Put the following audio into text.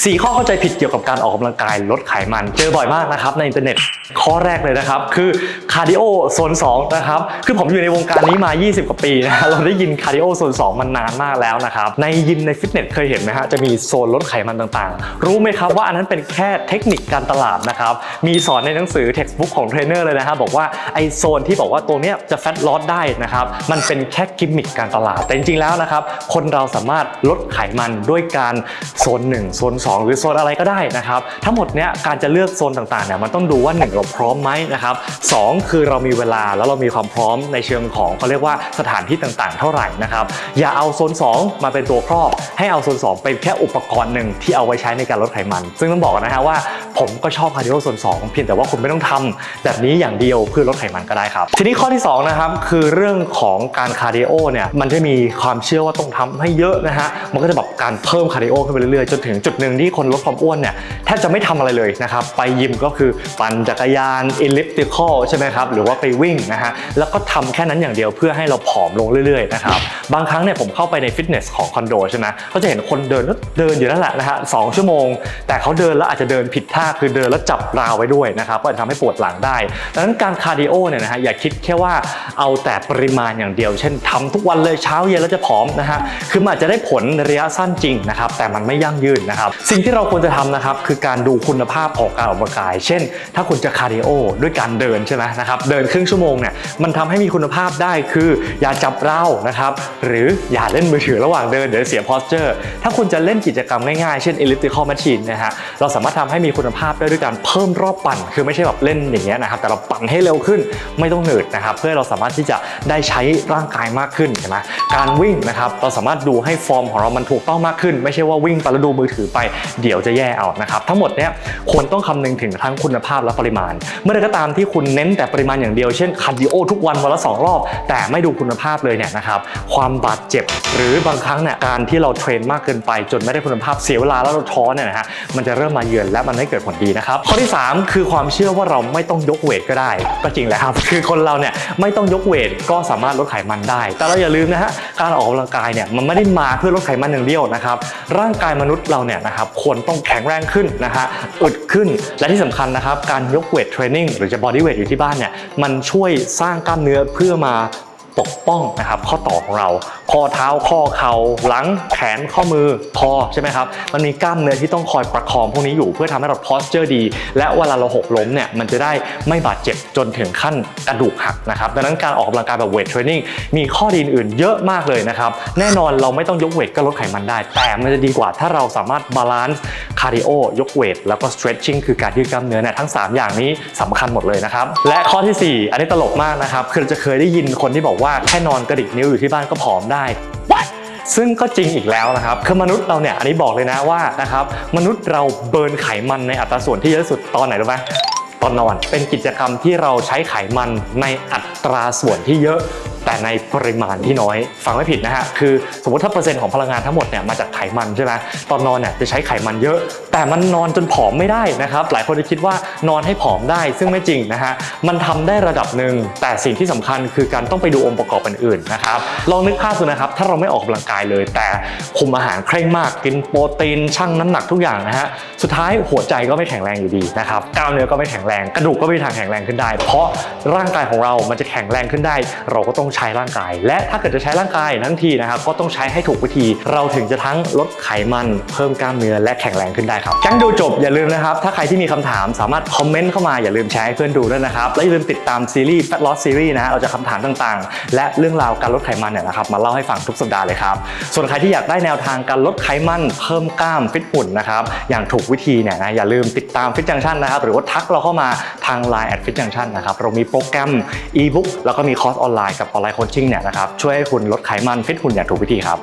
4 ข้อเข้าใจผิดเกี่ยวกับการออกกำลังกายลดไขมันเจอบ่อยมากนะครับในอินเทอร์เน็ตข้อแรกเลยนะครับคือคาร์ดิโอโซน2นะครับคือผมอยู่ในวงการนี้มา20 กว่าปีนะเราได้ยินคาร์ดิโอโซน2มันนานมากแล้วนะครับในยิมในฟิตเนสเคยเห็นไหมฮะจะมีโซนลดไขมันต่างๆรู้ไหมครับว่าอันนั้นเป็นแค่เทคนิคการตลาดนะครับมีสอนในหนังสือ textbook ของเทรนเนอร์เลยนะครับบอกว่าไอโซนที่บอกว่าตัวเนี้ยจะแฟตลอสได้นะครับมันเป็นแค่กิมมิคการตลาดแต่จริงๆแล้วนะครับคนเราสามารถลดไขมันด้วยการโซน1โซน2หรือโซนอะไรก็ได้นะครับทั้งหมดเนี้ยการจะเลือกโซนต่างๆเนี่ยมันต้องดูว่า1เราพร้อมไหมนะครับ2คือเรามีเวลาแล้วเรามีความพร้อมในเชิงของเขาเรียกว่าสถานที่ต่างๆเท่าไหร่นะครับอย่าเอาโซน2มาเป็นตัวครอบให้เอาโซน2เป็นแค่อุปกรณ์หนึ่งที่เอาไว้ใช้ในการลดไขมันซึ่งต้องบอกนะฮะว่าผมก็ชอบคาร์ดิโอโซน2เพียงแต่ว่าคุณไม่ต้องทำแบบนี้อย่างเดียวเพื่อลดไขมันก็ได้ครับทีนี้ข้อที่2นะครับคือเรื่องของการคาร์ดิโอเนี่ยมันจะมีความเชื่อว่าต้องทำให้เยอะนะฮะมันก็จะแบบการเพิ่มคาร์ดิโอขึ้นไปเรื่อยๆจนถึงจุดหนึ่งที่คนลดความอ้วนเนี่ยแทบจะไม่ทำอะไรเลยนะครับไปยิมก็คือปั่นจักรยาน elliptical ใช่ไหมครับหรือว่าไปวิ่งนะฮะแล้วก็ทำแค่นั้นอย่างเดียวเพื่อให้เราผอมลงเรื่อยๆนะครับบางครั้งเนี่ยผมเข้าไปในฟิตเนสของคอนโดใช่ไหมก็จะเห็นคนเดินอยู่นั่นแหละนะฮะ2 ชั่วโมงแต่เขาเดินแล้วอาจจะเดินผิดท่าคือเดินแล้วจับราวไว้ด้วยนะครับก็จะทำให้ปวดหลังได้ดังนั้นการคาร์ดิโอเนี่ยนะฮะอย่าคิดแค่ว่าเอาแต่ปริมาณอย่างเดียวเช่นทำทุกวันเลยเช้าเย็นแล้วจะผอมนะฮะคือมันอาจจะได้ผลในระยะสั้นจริงนะครับแต่มันไม่ยั่งยืนนะครับสิ่งที่เราควรจะทำนะครับคือการดูคุณภาพของการออกกำลังกายเช่นถ้าคุณจะคาร์ดิโอด้วยการเดินใช่ไหมนะครับเดินครึ่งชั่วโมงเนี่ยมันทำให้มีคุณภาพได้คืออย่าจับราวนะครับหรืออย่าเล่นมือถือระหว่างเดินเดี๋ยวเสีย posture ถ้าคุณจะเล่นกิจกรรมง่ายๆเช่น elliptical machine นะฮะเราสามารถทำให้มีคุณภาพได้ด้วยการเพิ่มรอบปั่นคือไม่ใช่แบบเล่นอย่างเงี้ยนะครับแต่เราปั่นให้เร็วขึ้นไม่ต้องเหนื่อยนะครับเพื่อเราสามารถที่จะได้ใช้ร่างกายมากขึ้นใช่ไหมการวิ่งนะครับเราสามารถดูให้ฟอร์มของเรามันถูกต้องมากขึ้นไม่ใช่ว่าวิ่งไปแล้วดูมือถือไปเดี๋ยวจะแย่เอานะครับทั้งหมดเนี้ยควรต้องคำนึงถึงทั้งคุณภาพและปริมาณเมื่อใดก็ตามที่คุณเน้นแต่ปริมาณอย่างเดียวเช่นคาร์ดิโอทุกวันละ2 รอบแต่ไม่ดูคุณภาพเลยเนี่ยนะครับความบาดเจ็บหรือบางครั้งเนี่ยการที่เราเทรนมากเกินไปจนไม่ได้คุณภาพเสียเวลาแล้วเราท้อเนี่ยนะฮะมันจะเริ่มมาเยือนและมันไม่เกิดผลดีนะครับข้อที่3คือความเชื่อว่าเราไม่ต้องยกเวทก็ได้ก็จริงแหละครับคือคนเราเนี่ยไม่ต้องยกเวทก็สามารถลดไขมันได้แต่เราอย่าลืมนะฮะการออกกำลังกายเนี่ยมันไม่ได้มาเพื่อลดไขมันอย่างเดียวนะครับร่างกายมนุษย์เราเนี่ยนะครับควรต้องแข็งแรงขึ้นนะฮะอึดขึ้นและที่สำคัญนะครับการยกเวทเทรนนิ่งหรือจะบอดี้เวทอยู่ที่บ้านเนี่ยมันช่วยสร้างกล้ามเนื้อเพื่อมาปกป้องนะครับข้อต่อของเราข้อเท้าข้อเข่าหลังแขนข้อมือคอใช่ไหมครับมันมีกล้ามเนื้อที่ต้องคอยประคองพวกนี้อยู่เพื่อทำให้เรา posture ดีและเวลาเราหกล้มเนี่ยมันจะได้ไม่บาดเจ็บจนถึงขั้นกระดูกหักนะครับดังนั้นการออกกำลังกายแบบเวทเทรนนิ่งมีข้อดีอื่นเยอะมากเลยนะครับแน่นอนเราไม่ต้องยกเวทก็ลดไขมันได้แต่มันจะดีกว่าถ้าเราสามารถบาลานซ์คาร์ดิโอยกเวทแล้วก็ stretching คือการยืดกล้ามเนื้อเนี่ยทั้ง3อย่างนี้สำคัญหมดเลยนะครับและข้อที่4อันนี้ตลกมากนะครับคือเราจะเคยได้ยินคนที่บอกว่าแค่นอนกระดิกนิ้วอยู่ที่บ้านก็ผอมได้ ซึ่งก็จริงอีกแล้วนะครับคือมนุษย์เราเนี่ยอันนี้บอกเลยนะว่านะครับมนุษย์เราเบิร์นไขมันในอัตราส่วนที่เยอะที่สุดตอนไหนรู้ไหมตอนนอนเป็นกิจกรรมที่เราใช้ไขมันในอัตราส่วนที่เยอะแต่ในปริมาณที่น้อยฟังไม่ผิดนะฮะคือสมมติถ้าเปอร์เซ็นต์ของพลังงานทั้งหมดเนี่ยมาจากไขมันใช่ไหมตอนนอนเนี่ยจะใช้ไขมันเยอะแต่มันนอนจนผอมไม่ได้นะครับหลายคนจะคิดว่านอนให้ผอมได้ซึ่งไม่จริงนะฮะมันทำได้ระดับหนึ่งแต่สิ่งที่สำคัญคือการต้องไปดูองค์ประกอบอื่นๆนะครับลองนึกภาพดูนะครับถ้าเราไม่ออกกำลังกายเลยแต่คุมอาหารเคร่งมากกินโปรตีนชั่งน้ำหนักทุกอย่างนะฮะสุดท้ายหัวใจก็ไม่แข็งแรงอยู่ดีนะครับกล้ามเนื้อก็ไม่แข็งแรงกระดูกก็ไม่มีทางแข็งแรงขึ้นได้เพราะร่างกายของเรามันจะแข็งแรงขึ้นได้เราก็ต้องใช้ร่างกายและถ้าเกิดจะใช้ร่างกายทั้งทีนะครับก็ต้องใช้ให้ถูกวิธีเราถึงจะทั้งลดไขมันเพิ่มกล้ามเนื้อและแข็งแรงขึ้นได้ครับแก๊งดูจบอย่าลืมนะครับถ้าใครที่มีคำถามสามารถคอมเมนต์เข้ามาอย่าลืมแชร์ให้เพื่อนดูด้วยนะครับและอย่าลืมติดตามซีรีส์ Fat Loss Series นะฮะเราจะคำถามต่างๆและเรื่องราวการลดไขมันเนี่ยนะครับมาเล่าให้ฟังทุกสัปดาห์เลยครับส่วนใครที่อยากได้แนวทางการลดไขมันเพิ่มกล้ามฟิตหุ่นนะครับอย่างถูกวิธีเนี่ยนะอย่าลืมติดตาม Fit Junction นะครับหรือว่าทักเราเข้ามาทาง Line @Fit Junction นะครับเรามีโปรแกรม e-book แล้วก็มีคอร์สออนไลน์กับออนไลน์โคชชิ่งเนี่ยนะครับช่วยให้คุณลดไขมันฟิตหุ่นอย่างถูกวิธีครับ